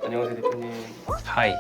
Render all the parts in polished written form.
안녕하세요 대표님. 하이.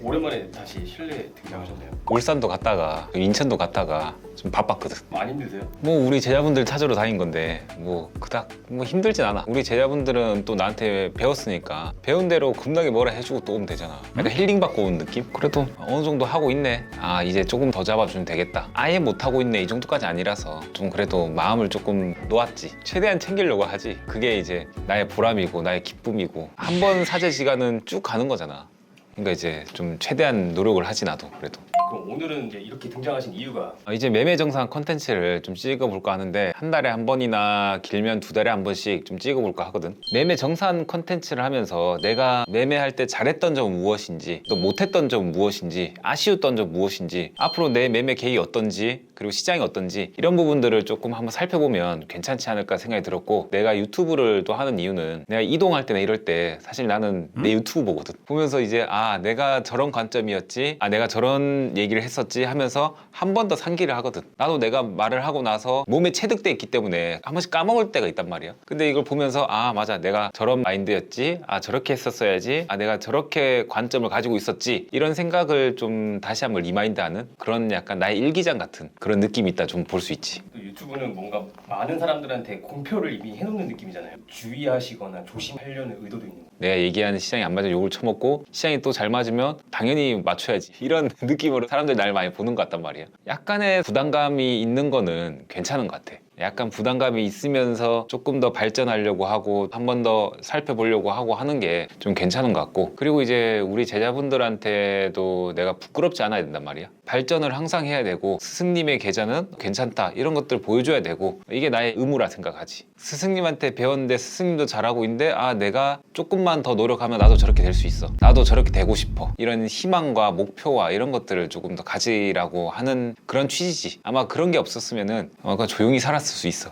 오랜만에 다시 실내에 등장하셨네요. 울산도 갔다가 인천도 갔다가 좀 바빴거든. 많이 힘드세요? 뭐 우리 제자분들 찾으러 다닌 건데 뭐 그닥 뭐 힘들진 않아. 우리 제자분들은 또 나한테 배웠으니까 배운 대로 겁나게 뭐라 해주고 또 오면 되잖아. 약간 힐링 받고 온 느낌? 그래도 어느 정도 하고 있네. 아 이제 조금 더 잡아주면 되겠다. 아예 못하고 있네 이 정도까지 아니라서 좀 그래도 마음을 조금 놓았지. 최대한 챙기려고 하지. 그게 이제 나의 보람이고 나의 기쁨이고 한 번 사제 시간은 쭉 가는 거잖아. 그러니까 이제 좀 최대한 노력을 하지 나도 그래도. 그럼 오늘은 이제 이렇게 등장하신 이유가 이제 매매 정산 컨텐츠를 좀 찍어볼까 하는데 한 달에 한 번이나 길면 두 달에 한 번씩 좀 찍어볼까 하거든. 매매 정산 컨텐츠를 하면서 내가 매매할 때 잘했던 점은 무엇인지 또 못했던 점은 무엇인지 아쉬웠던 점은 무엇인지 앞으로 내 매매 계획이 어떤지 그리고 시장이 어떤지 이런 부분들을 조금 한번 살펴보면 괜찮지 않을까 생각이 들었고 내가 유튜브를 또 하는 이유는 내가 이동할 때나 이럴 때 사실 나는 내 유튜브 보거든. 보면서 이제 아 내가 저런 관점이었지 아 내가 저런 얘기를 했었지 하면서 한 번 더 상기를 하거든. 나도 내가 말을 하고 나서 몸에 체득돼 있기 때문에 한 번씩 까먹을 때가 있단 말이야. 근데 이걸 보면서 아 맞아 내가 저런 마인드였지 아 저렇게 했었어야지 아 내가 저렇게 관점을 가지고 있었지 이런 생각을 좀 다시 한번 리마인드하는 그런 약간 나의 일기장 같은 그런 느낌이 있다 좀 볼 수 있지. 또 유튜브는 뭔가 많은 사람들한테 공표를 이미 해놓는 느낌이잖아요. 주의하시거나 조심하려는 의도도 있는 거예요. 내가 얘기하는 시장이 안 맞으면 욕을 쳐먹고 시장이 또 잘 맞으면 당연히 맞춰야지 이런 느낌으로 사람들이 날 많이 보는 것 같단 말이야. 약간의 부담감이 있는 거는 괜찮은 것 같아. 약간 부담감이 있으면서 조금 더 발전하려고 하고 한 번 더 살펴보려고 하고 하는 게 좀 괜찮은 것 같고 그리고 이제 우리 제자분들한테도 내가 부끄럽지 않아야 된단 말이야. 발전을 항상 해야 되고 스승님의 계좌는 괜찮다 이런 것들 보여줘야 되고 이게 나의 의무라 생각하지. 스승님한테 배웠는데 스승님도 잘하고 있는데 아 내가 조금만 더 노력하면 나도 저렇게 될 수 있어 나도 저렇게 되고 싶어 이런 희망과 목표와 이런 것들을 조금 더 가지라고 하는 그런 취지지. 아마 그런 게 없었으면은 그냥 조용히 살았을 수 있어.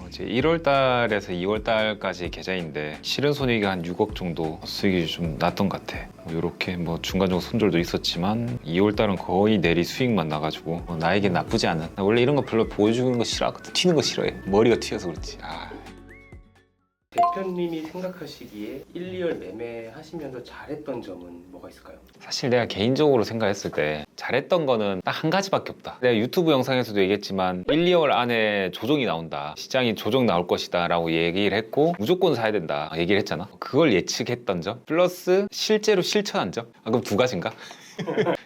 이제 1월 달에서 2월 달까지 계좌인데 실현 손익이 한 6억 정도 수익이 좀 났던 것 같아. 이렇게 뭐 중간적으로 손절도 있었지만 2월 달은 거의 내리 수익만 나가지고 나에게 나쁘지 않은. 나 원래 이런 거 별로 보여주는 거 싫어하거든. 튀는 거 싫어해. 머리가 튀어서 그렇지. 대표님이 생각하시기에 1, 2월 매매하시면서 잘했던 점은 뭐가 있을까요? 사실 내가 개인적으로 생각했을 때 잘했던 거는 딱 한 가지밖에 없다. 내가 유튜브 영상에서도 얘기했지만 1, 2월 안에 조정이 나온다. 시장이 조정 나올 것이다 라고 얘기를 했고 무조건 사야 된다 얘기를 했잖아. 그걸 예측했던 점 플러스 실제로 실천한 점. 그럼 두 가지인가?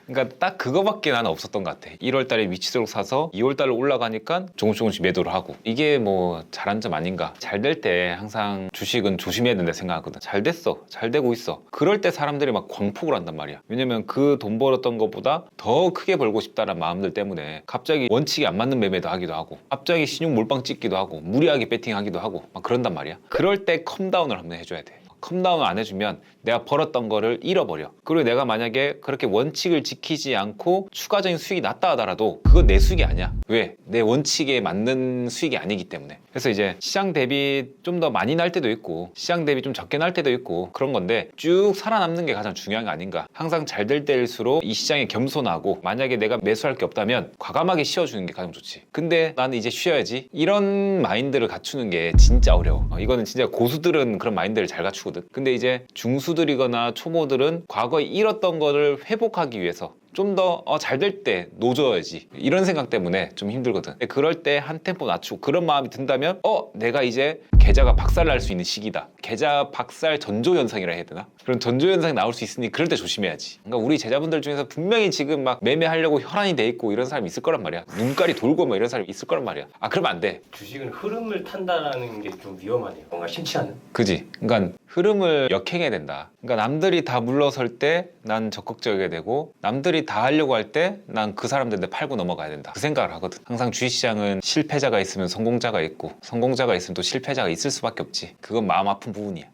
그러니까 딱 그거밖에 나는 없었던 것 같아. 1월 달에 위치도록 사서 2월 달로 올라가니까 조금씩 매도를 하고 이게 뭐 잘한 점 아닌가. 잘 될 때 항상 주식은 조심해야 된다 생각하거든. 잘 됐어 잘 되고 있어 그럴 때 사람들이 막 광폭을 한단 말이야. 왜냐면 그 돈 벌었던 것보다 더 크게 벌고 싶다는 마음들 때문에 갑자기 원칙이 안 맞는 매매도 하기도 하고 갑자기 신용 몰빵 찍기도 하고 무리하게 배팅하기도 하고 막 그런단 말이야. 그럴 때 컴다운을 한번 해줘야 돼. 컴다운 안 해주면 내가 벌었던 거를 잃어버려. 그리고 내가 만약에 그렇게 원칙을 지키지 않고 추가적인 수익이 났다 하더라도 그건 내 수익이 아니야. 왜? 내 원칙에 맞는 수익이 아니기 때문에. 그래서 이제 시장 대비 좀 더 많이 날 때도 있고 시장 대비 좀 적게 날 때도 있고 그런 건데 쭉 살아남는 게 가장 중요한 거 아닌가. 항상 잘 될 때일수록 이 시장에 겸손하고 만약에 내가 매수할 게 없다면 과감하게 쉬어주는 게 가장 좋지. 근데 나는 이제 쉬어야지 이런 마인드를 갖추는 게 진짜 어려워. 이거는 진짜 고수들은 그런 마인드를 잘 갖추거든. 근데 이제 중수들이거나 초보들은 과거에 잃었던 거를 회복하기 위해서 좀 더 잘 될 때 놓줘야지 이런 생각 때문에 좀 힘들거든. 그럴 때 한 템포 낮추고 그런 마음이 든다면 내가 이제 계좌가 박살날 수 있는 시기다. 계좌 박살 전조 현상이라 해야 되나? 그런 전조 현상이 나올 수 있으니 그럴 때 조심해야지. 그러니까 우리 제자분들 중에서 분명히 지금 막 매매하려고 혈안이 돼 있고 이런 사람이 있을 거란 말이야. 눈깔이 돌고 막 이런 사람이 있을 거란 말이야. 그러면 안 돼. 주식은 흐름을 탄다라는 게 좀 위험하네요. 뭔가 심치 않은. 그지? 그러니까 흐름을 역행해야 된다. 그러니까 남들이 다 물러설 때 난 적극적이게 되고 남들이 다 하려고 할 때 난 그 사람들한테 팔고 넘어가야 된다. 그 생각을 하거든. 항상 주식시장은 실패자가 있으면 성공자가 있고 성공자가 있으면 또 실패자가 있을 수밖에 없지. 그건 마음 아픈 부분이야.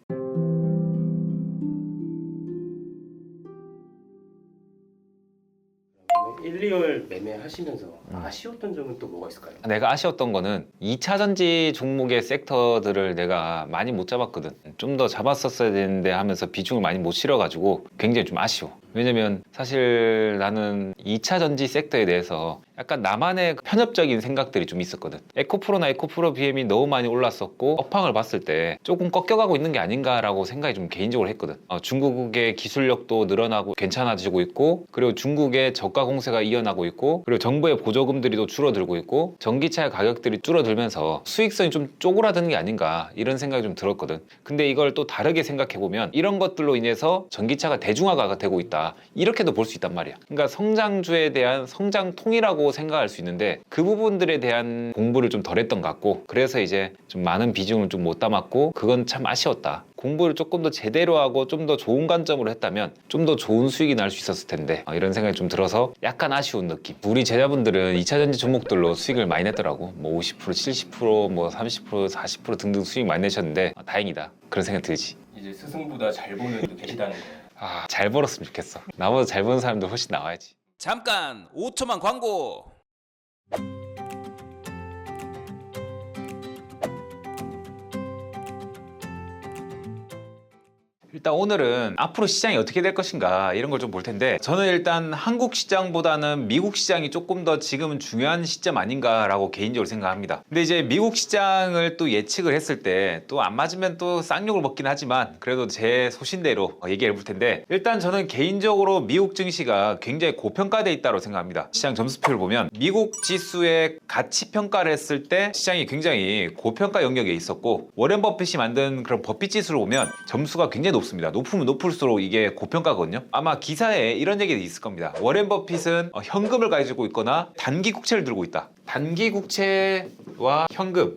1, 2월 매매하시면서 아쉬웠던 점은 또 뭐가 있을까요? 내가 아쉬웠던 거는 2차전지 종목의 섹터들을 내가 많이 못 잡았거든. 좀 더 잡았었어야 되는데 하면서 비중을 많이 못 실어가지고 굉장히 좀 아쉬워. 왜냐면 사실 나는 2차 전지 섹터에 대해서 약간 나만의 편협적인 생각들이 좀 있었거든. 에코프로나 에코프로 BM이 너무 많이 올랐었고 업황을 봤을 때 조금 꺾여가고 있는 게 아닌가라고 생각이 좀 개인적으로 했거든. 중국의 기술력도 늘어나고 괜찮아지고 있고, 그리고 중국의 저가 공세가 이어나고 있고, 그리고 정부의 보조금들이 또 줄어들고 있고, 전기차의 가격들이 줄어들면서 수익성이 좀 쪼그라드는 게 아닌가 이런 생각이 좀 들었거든. 근데 이걸 또 다르게 생각해보면 이런 것들로 인해서 전기차가 대중화가 되고 있다, 이렇게도 볼 수 있단 말이야. 그러니까 성장주에 대한 성장통이라고 생각할 수 있는데 그 부분들에 대한 공부를 좀 덜 했던 것 같고, 그래서 이제 좀 많은 비중을 좀 못 담았고, 그건 참 아쉬웠다. 공부를 조금 더 제대로 하고 좀 더 좋은 관점으로 했다면 좀 더 좋은 수익이 날 수 있었을 텐데, 이런 생각이 좀 들어서 약간 아쉬운 느낌. 우리 제자분들은 2차전지 종목들로 수익을 많이 냈더라고. 뭐 50%, 70%, 뭐 30%, 40% 등등 수익 많이 내셨는데 다행이다, 그런 생각 들지. 이제 스승보다 잘 보는 분도 계시다는 거예요. 잘 벌었으면 좋겠어. 나보다 잘 버는 사람들 훨씬 나와야지. 잠깐 5초만 광고. 일단 오늘은 앞으로 시장이 어떻게 될 것인가 이런 걸 좀 볼 텐데, 저는 일단 한국 시장보다는 미국 시장이 조금 더 지금은 중요한 시점 아닌가라고 개인적으로 생각합니다. 근데 이제 미국 시장을 또 예측을 했을 때 또 안 맞으면 또 쌍욕을 먹긴 하지만 그래도 제 소신대로 얘기해 볼 텐데, 일단 저는 개인적으로 미국 증시가 굉장히 고평가되어 있다고 생각합니다. 시장 점수표를 보면 미국 지수의 가치 평가를 했을 때 시장이 굉장히 고평가 영역에 있었고, 워렌 버핏이 만든 그런 버핏 지수를 보면 점수가 굉장히 높습니다. 높으면 높을수록 이게 고평가거든요. 아마 기사에 이런 얘기가 있을 겁니다. 워렌 버핏은 현금을 가지고 있거나 단기 국채를 들고 있다. 단기 국채와 현금,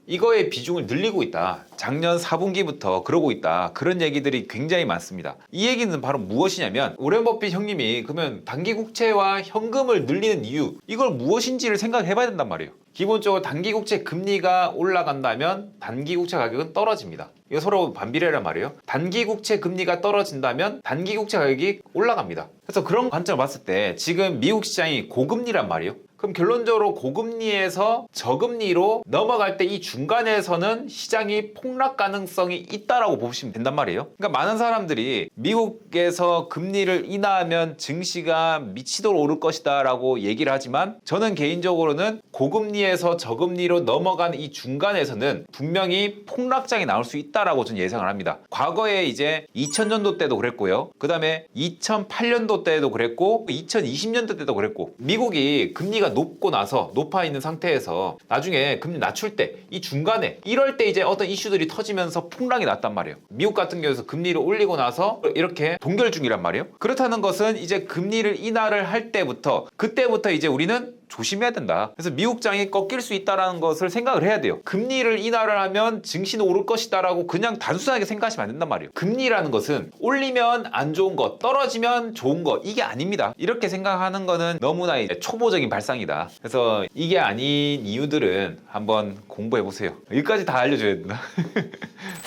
이거의 비중을 늘리고 있다. 작년 4분기부터 그러고 있다. 그런 얘기들이 굉장히 많습니다. 이 얘기는 바로 무엇이냐면, 워렌 버핏 형님이 그러면 단기 국채와 현금을 늘리는 이유, 이걸 무엇인지를 생각해 봐야 된단 말이에요. 기본적으로 단기 국채 금리가 올라간다면 단기 국채 가격은 떨어집니다. 이거 서로 반비례란 말이에요. 단기 국채 금리가 떨어진다면 단기 국채 가격이 올라갑니다. 그래서 그런 관점을 봤을 때 지금 미국 시장이 고금리란 말이에요. 그럼 결론적으로 고금리에서 저금리로 넘어갈 때 이 중간에서는 시장이 폭락 가능성이 있다라고 보시면 된단 말이에요. 그러니까 많은 사람들이 미국에서 금리를 인하하면 증시가 미치도록 오를 것이다 라고 얘기를 하지만, 저는 개인적으로는 고금리에서 저금리로 넘어간 이 중간에서는 분명히 폭락장이 나올 수 있다라고 저는 예상을 합니다. 과거에 이제 2000년도 때도 그랬고요. 그 다음에 2008년도 때도 그랬고 2020년도 때도 그랬고, 미국이 금리가 높아 있는 상태에서 나중에 금리 낮출 때 이 중간에 이럴 때 이제 어떤 이슈들이 터지면서 폭락이 났단 말이에요. 미국 같은 경우에서 금리를 올리고 나서 이렇게 동결 중이란 말이에요. 그렇다는 것은 이제 금리를 인하를 할 때부터, 그때부터 이제 우리는 조심해야 된다. 그래서 미국장이 꺾일 수 있다는 것을 생각을 해야 돼요. 금리를 인하를 하면 증시는 오를 것이다 라고 그냥 단순하게 생각하시면 안 된단 말이에요. 금리라는 것은 올리면 안 좋은 것, 떨어지면 좋은 것, 이게 아닙니다. 이렇게 생각하는 거는 너무나 이제 초보적인 발상이다. 그래서 이게 아닌 이유들은 한번 공부해 보세요. 여기까지 다 알려줘야 된다.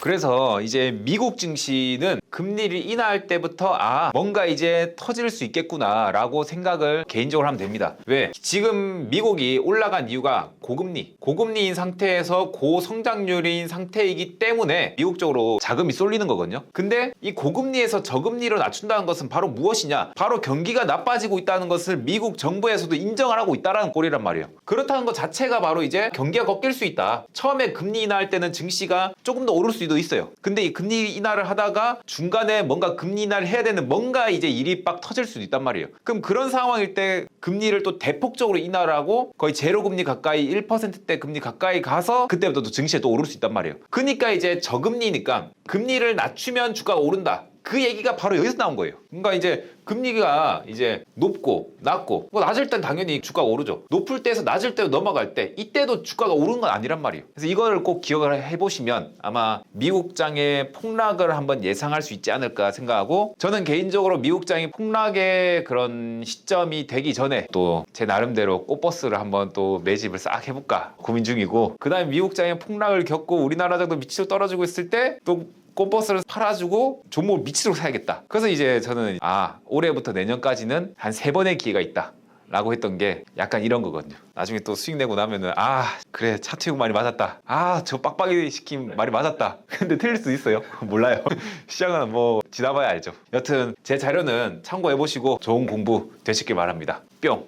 그래서 이제 미국 증시는 금리를 인하할 때부터 뭔가 이제 터질 수 있겠구나 라고 생각을 개인적으로 하면 됩니다. 왜? 지금 미국이 올라간 이유가 고금리인 상태에서 고성장률인 상태이기 때문에 미국 쪽으로 자금이 쏠리는 거거든요. 근데 이 고금리에서 저금리로 낮춘다는 것은 바로 무엇이냐? 바로 경기가 나빠지고 있다는 것을 미국 정부에서도 인정을 하고 있다는 꼴이란 말이에요. 그렇다는 것 자체가 바로 이제 경기가 꺾일 수 있다. 처음에 금리 인하할 때는 증시가 조금 더 오를 수도 있어요. 근데 이 금리 인하를 하다가 중간에 뭔가 금리 인하를 해야 되는 뭔가 이제 일이 빡 터질 수도 있단 말이에요. 그럼 그런 상황일 때 금리를 또 대폭적으로 인하를 하고 거의 제로 금리 가까이 1%대 금리 가까이 가서 그때부터 또 증시에 또 오를 수 있단 말이에요. 그러니까 이제 저금리니까 금리를 낮추면 주가가 오른다. 그 얘기가 바로 여기서 나온 거예요. 그러니까 이제 금리가 이제 높고 낮고, 뭐 낮을 땐 당연히 주가가 오르죠. 높을 때에서 낮을 때로 넘어갈 때 이때도 주가가 오르는 건 아니란 말이에요. 그래서 이거를 꼭 기억을 해보시면 아마 미국장의 폭락을 한번 예상할 수 있지 않을까 생각하고, 저는 개인적으로 미국장이 폭락의 그런 시점이 되기 전에 또 제 나름대로 꽃버스를 한번 또 매집을 싹 해볼까 고민 중이고, 그 다음에 미국장의 폭락을 겪고 우리나라 정도 밑으로 떨어지고 있을 때또 꽃버스를 팔아주고 종목을 미치도록 사야겠다. 그래서 이제 저는 올해부터 내년까지는 한 3번의 기회가 있다 라고 했던 게 약간 이런 거거든요. 나중에 또 수익 내고 나면은 그래 차트용 말이 맞았다. 저 빡빡이 시킨 말이 맞았다. 근데 틀릴 수도 있어요. 몰라요. 시장은 뭐 지나봐야 알죠. 여튼 제 자료는 참고해보시고 좋은 공부 되시길 바랍니다. 뿅!